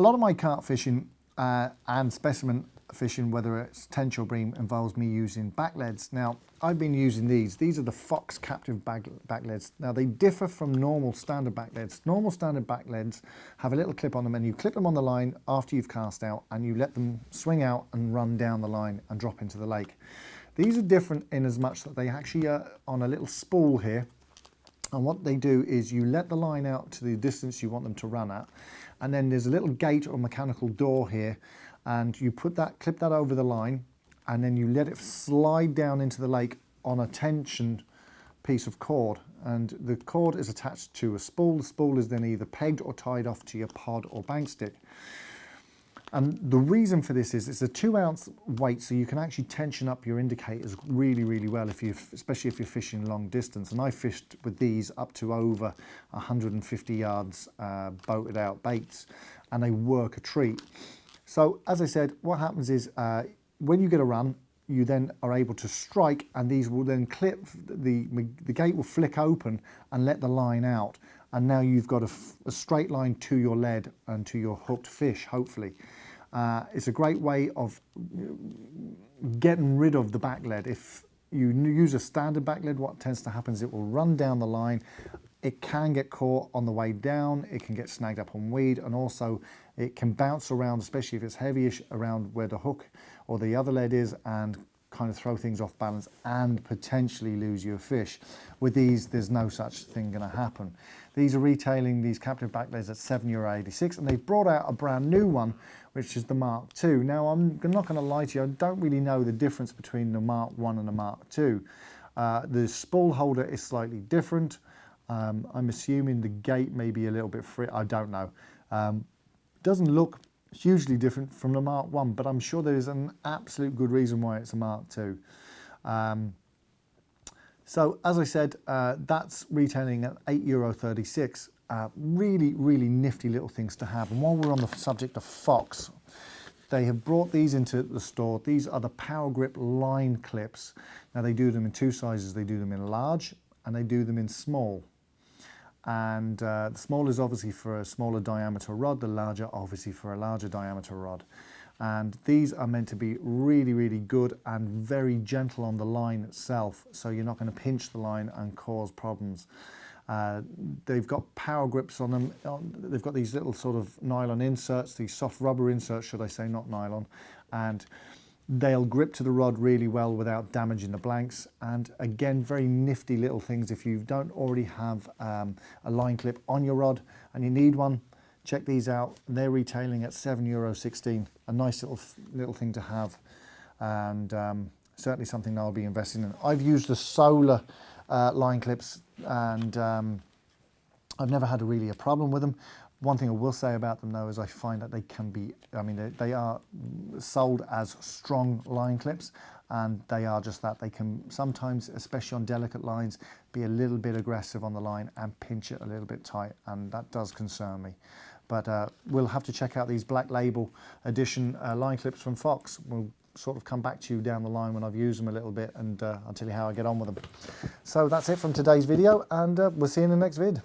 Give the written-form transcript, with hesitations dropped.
lot of my carp fishing and specimen fishing, whether it's tench or bream, involves me using back leads. Now, I've been using these. These are the Fox Captive back leads. Now, they differ from normal standard back leads. Normal standard back leads have a little clip on them, and you clip them on the line after you've cast out, and you let them swing out and run down the line and drop into the lake. These are different in as much that they actually are on a little spool here. And what they do is you let the line out to the distance you want them to run at, and then there's a little gate or mechanical door here, and you put that, clip that over the line, and then you let it slide down into the lake on a tension piece of cord, and the cord is attached to a spool. The spool is then either pegged or tied off to your pod or bank stick. And the reason for this is it's a 2-ounce weight, so you can actually tension up your indicators really, really well, especially if you're fishing long distance. And I fished with these up to over 150 yards boated out baits, and they work a treat. So as I said, what happens is when you get a run, you then are able to strike, and these will then clip, the gate will flick open and let the line out. And now you've got a straight line to your lead and to your hooked fish, hopefully. It's a great way of getting rid of the back lead. If you use a standard back lead, what tends to happen is it will run down the line. It can get caught on the way down, it can get snagged up on weed, and also it can bounce around, especially if it's heavyish, around where the hook or the other lead is, and kind of throw things off balance and potentially lose your fish. With these, there's no such thing going to happen. These are retailing these captive back leads at €7.86, and they've brought out a brand new one, which is the Mark II. Now, I'm not going to lie to you, I don't really know the difference between the Mark I and the Mark II. The spool holder is slightly different. I'm assuming the gate may be a little bit free, I don't know. Doesn't look hugely different from the Mark I, but I'm sure there is an absolute good reason why it's a Mark II. So as I said, that's retailing at €8.36. Really, really nifty little things to have. And while we're on the subject of Fox, they have brought these into the store. These are the Power Grip line clips. Now they do them in 2 sizes. They do them in large and they do them in small. And the small is obviously for a smaller diameter rod, the larger obviously for a larger diameter rod. And these are meant to be really, really good and very gentle on the line itself, so you're not going to pinch the line and cause problems. They've got power grips on them. They've got these little sort of nylon inserts, these soft rubber inserts, should I say, not nylon, and they'll grip to the rod really well without damaging the blanks. And again, very nifty little things. If you don't already have a line clip on your rod and you need one, check these out. They're retailing at €7.16. A nice little thing to have, and certainly something I'll be investing in. I've used the Solar line clips, and I've never had really a problem with them. One thing I will say about them though is I find that they can be, I mean, they are sold as strong line clips, and they are just that. They can sometimes, especially on delicate lines, be a little bit aggressive on the line and pinch it a little bit tight, and that does concern me. But we'll have to check out these Black Label edition line clips from Fox. We'll sort of come back to you down the line when I've used them a little bit, and I'll tell you how I get on with them. So that's it from today's video, and we'll see you in the next vid.